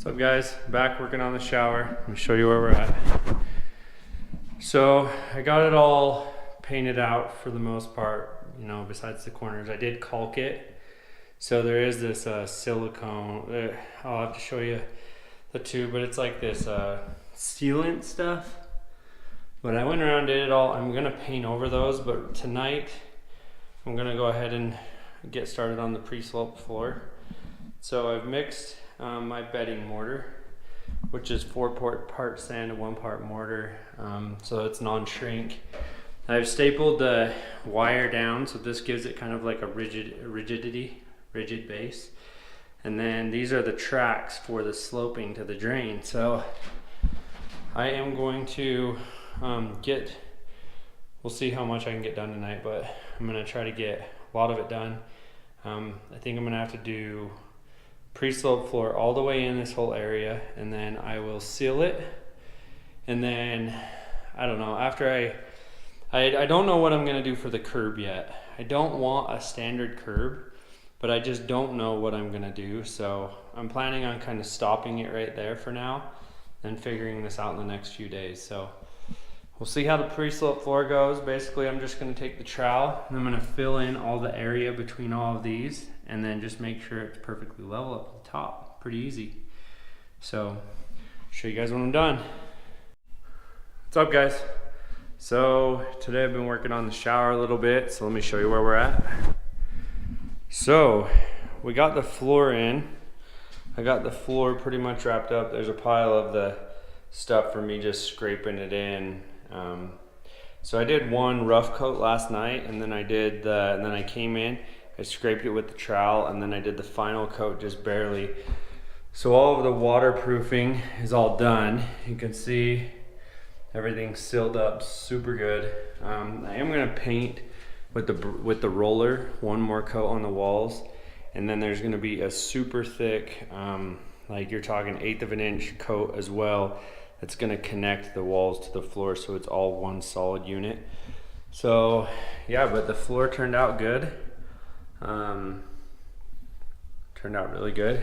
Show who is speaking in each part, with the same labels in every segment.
Speaker 1: What's up guys, back working on the shower. Let me show you where we're at. So I got it all painted out for the most part, you know, besides the corners. I did caulk it. So there is this silicone, I'll have to show you the tube, but it's like this sealant stuff. But I went around, did it all. I'm gonna paint over those, but tonight I'm gonna go ahead and get started on the pre-sloped floor. So I've mixed my bedding mortar, which is 4 part sand and 1 part mortar, so it's non-shrink. I've stapled the wire down, so this gives it kind of like a rigid base. And then these are the tracks for the sloping to the drain. So I am going to we'll see how much I can get done tonight, but I'm gonna try to get a lot of it done. I think I'm gonna have to do pre-sloped floor all the way in this whole area, and then I will seal it. And then I don't know, after I don't know what I'm gonna do for the curb yet. I don't want a standard curb, but I just don't know what I'm gonna do. So I'm planning on kind of stopping it right there for now and figuring this out in the next few days. So we'll see how the pre-sloped floor goes. Basically, I'm just gonna take the trowel and I'm gonna fill in all the area between all of these and then just make sure it's perfectly level up at the top. Pretty easy. So, show you guys when I'm done. What's up guys? So, today I've been working on the shower a little bit, so let me show you where we're at. So, we got the floor in. I got the floor pretty much wrapped up. There's a pile of the stuff for me just scraping it in. So I did one rough coat last night, and then I came in, I scraped it with the trowel, and then I did the final coat just barely. So all of the waterproofing is all done. You can see everything's sealed up super good. I am gonna paint with the roller one more coat on the walls, and then there's gonna be a super thick, like you're talking 1/8 of an inch coat as well. It's gonna connect the walls to the floor, so it's all one solid unit. So yeah, but the floor turned out good. Turned out really good.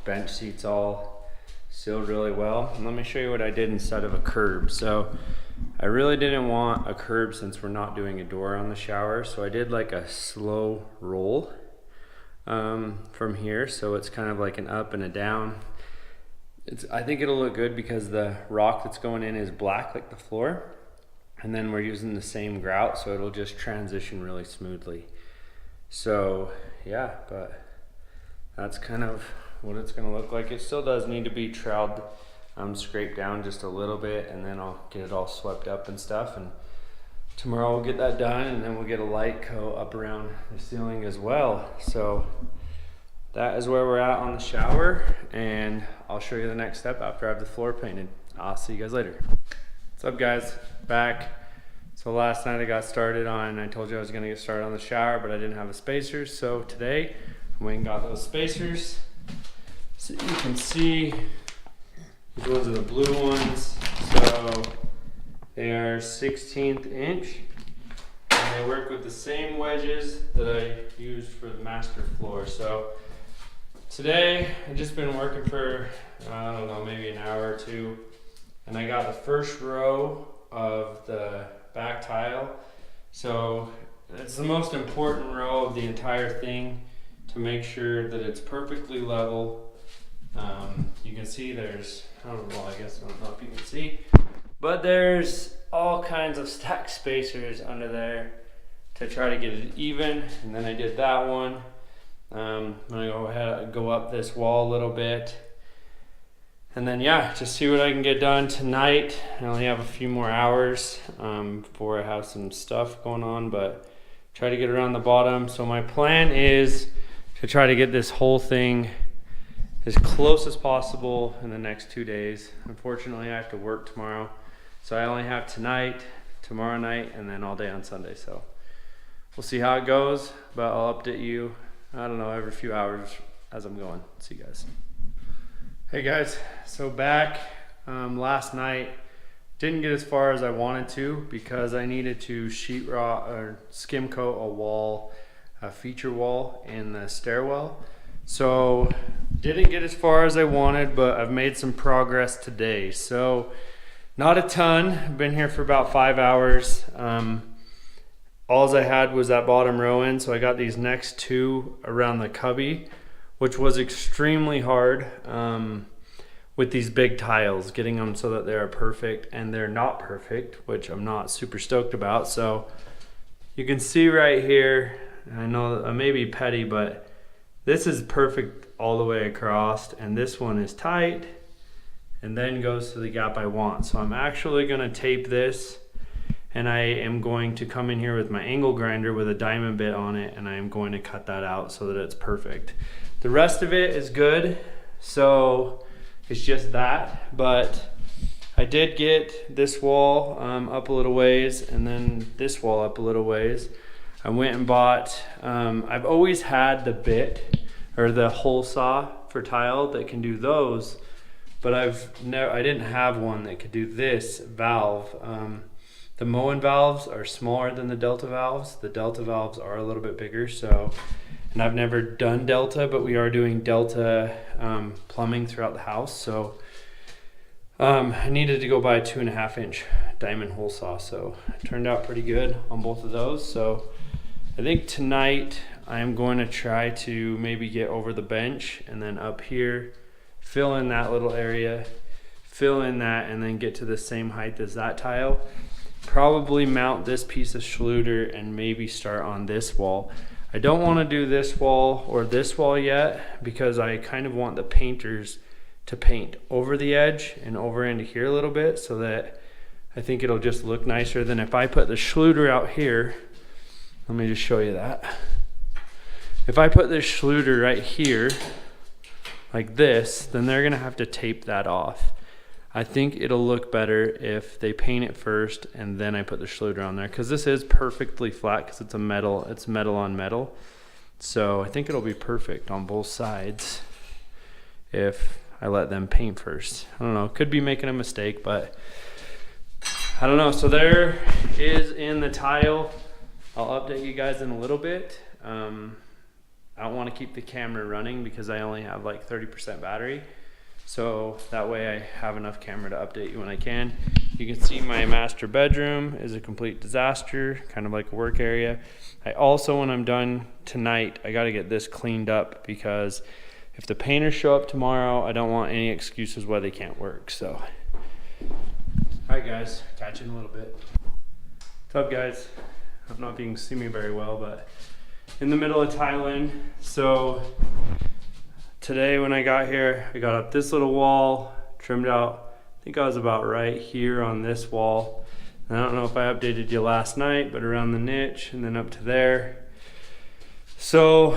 Speaker 1: Bench seats all sealed really well. And let me show you what I did instead of a curb. So I really didn't want a curb since we're not doing a door on the shower. So I did like a slow roll from here. So it's kind of like an up and a down. I think it'll look good because the rock that's going in is black like the floor, and then we're using the same grout, so it'll just transition really smoothly. So yeah, but that's kind of what it's gonna look like. It still does need to be troweled, scraped down just a little bit, and then I'll get it all swept up and stuff, and tomorrow we'll get that done, and then we'll get a light coat up around the ceiling as well. So that is where we're at on the shower, and I'll show you the next step after I have the floor painted. I'll see you guys later. What's up guys, back. So last night I got started on, I told you I was gonna get started on the shower, but I didn't have the spacers. So today I went and got those spacers. So you can see these ones are the blue ones. So they are 1/16 inch. And they work with the same wedges that I used for the master floor. So today, I've just been working for, I don't know, maybe an hour or two, and I got the first row of the back tile. So it's the most important row of the entire thing to make sure that it's perfectly level. You can see there's, I don't know, I guess I don't know if you can see, but there's all kinds of stack spacers under there to try to get it even, and then I did that one. I'm gonna go ahead and go up this wall a little bit, and then yeah, just see what I can get done tonight. I only have a few more hours before I have some stuff going on, but try to get around the bottom. So my plan is to try to get this whole thing as close as possible in the next 2 days. Unfortunately, I have to work tomorrow, so I only have tonight, tomorrow night, and then all day on Sunday. So we'll see how it goes, but I'll update you, I don't know, every few hours as I'm going. See you guys. Hey guys, so back last night, didn't get as far as I wanted to because I needed to sheetrock or skim coat a wall, a feature wall in the stairwell. So Didn't get as far as I wanted, but I've made some progress today. So not a ton. I've been here for about 5 hours. All I had was that bottom row in, so I got these next two around the cubby, which was extremely hard with these big tiles, getting them so that they're perfect, and they're not perfect, which I'm not super stoked about. So you can see right here, I know I may be petty, but this is perfect all the way across, and this one is tight and then goes to the gap I want. So I'm actually gonna tape this, and I am going to come in here with my angle grinder with a diamond bit on it, and I am going to cut that out so that it's perfect. The rest of it is good, so it's just that. But I did get this wall up a little ways, and then this wall up a little ways. I went and bought, I've always had the bit or the hole saw for tile that can do those, but I didn't have one that could do this valve. The Moen valves are smaller than the Delta valves. The Delta valves are a little bit bigger, so, and I've never done Delta, but we are doing Delta plumbing throughout the house. So I needed to go buy a 2.5 inch diamond hole saw, so it turned out pretty good on both of those. So I think tonight I am going to try to maybe get over the bench and then up here, fill in that little area, fill in that, and then get to the same height as that tile. Probably mount this piece of Schluter and maybe start on this wall. I don't want to do this wall or this wall yet, because I kind of want the painters to paint over the edge and over into here a little bit, so that I think it'll just look nicer than if I put the Schluter out here. Let me just show you that. If I put this Schluter right here like this, then they're gonna have to tape that off. I think it'll look better if they paint it first and then I put the Schluter on there, because this is perfectly flat because it's metal on metal. So I think it'll be perfect on both sides if I let them paint first. I don't know, could be making a mistake, but I don't know. So there is in the tile. I'll update you guys in a little bit. I don't want to keep the camera running because I only have like 30% battery. So that way I have enough camera to update you when I can. You can see my master bedroom is a complete disaster, kind of like a work area. I also, when I'm done tonight, I got to get this cleaned up, because if the painters show up tomorrow, I don't want any excuses why they can't work. So, all right guys, catch you in a little bit. What's up guys? I don't know if you can see me very well, but in the middle of tiling. So today when I got here, I got up this little wall, trimmed out, I think I was about right here on this wall. And I don't know if I updated you last night, but around the niche and then up to there. So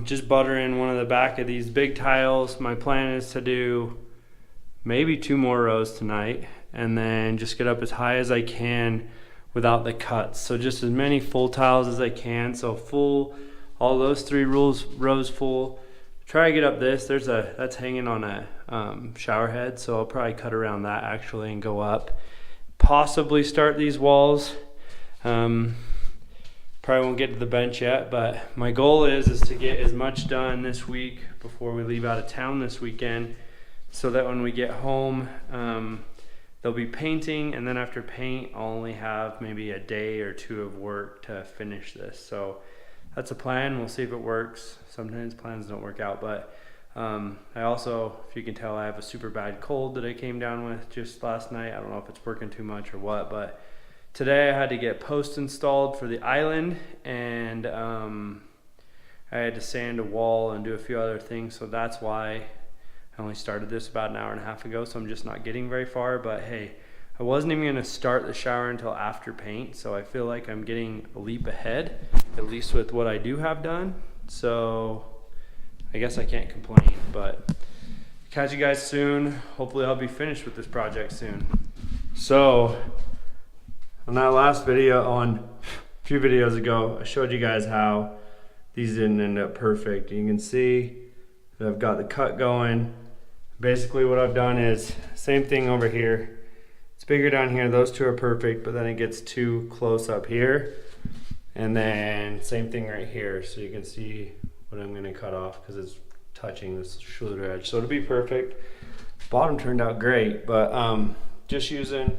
Speaker 1: just buttering one of the back of these big tiles. My plan is to do maybe 2 more rows tonight, and then just get up as high as I can without the cuts. So just as many full tiles as I can. So full, all those 3 rows full. Try to get up this. That's hanging on a shower head, so I'll probably cut around that actually and go up. Possibly start these walls. Probably won't get to the bench yet, but my goal is to get as much done this week before we leave out of town this weekend, so that when we get home, there'll be painting, and then after paint, I'll only have maybe a day or 2 of work to finish this. So that's a plan. We'll see if it works. Sometimes plans don't work out, but I also, if you can tell, I have a super bad cold that I came down with just last night. I don't know if it's working too much or what, but today I had to get posts installed for the island, and I had to sand a wall and do a few other things, so that's why I only started this about an hour and a half ago, so I'm just not getting very far. But hey, I wasn't even gonna start the shower until after paint, so I feel like I'm getting a leap ahead, at least with what I do have done. So I guess I can't complain, but catch you guys soon. Hopefully I'll be finished with this project soon. So on that last video, a few videos ago, I showed you guys how these didn't end up perfect. You can see that I've got the cut going. Basically what I've done is same thing over here. It's bigger down here. Those 2 are perfect, but then it gets too close up here. And then same thing right here. So you can see what I'm gonna cut off because it's touching this shoulder edge. So it'll be perfect. Bottom turned out great, but just using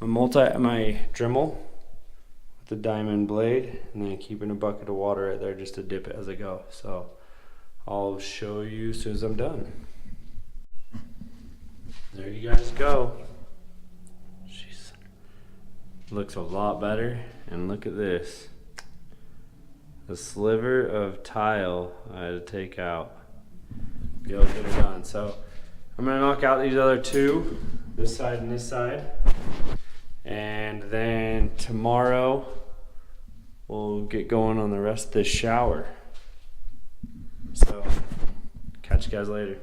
Speaker 1: my Dremel with the diamond blade, and then keeping a bucket of water right there just to dip it as I go. So I'll show you as soon as I'm done. There you guys go. Jeez. Looks a lot better. And look at this. The sliver of tile I had to take out. Be able to get it done. So I'm gonna knock out these other two, this side and this side. And then tomorrow we'll get going on the rest of this shower. So catch you guys later.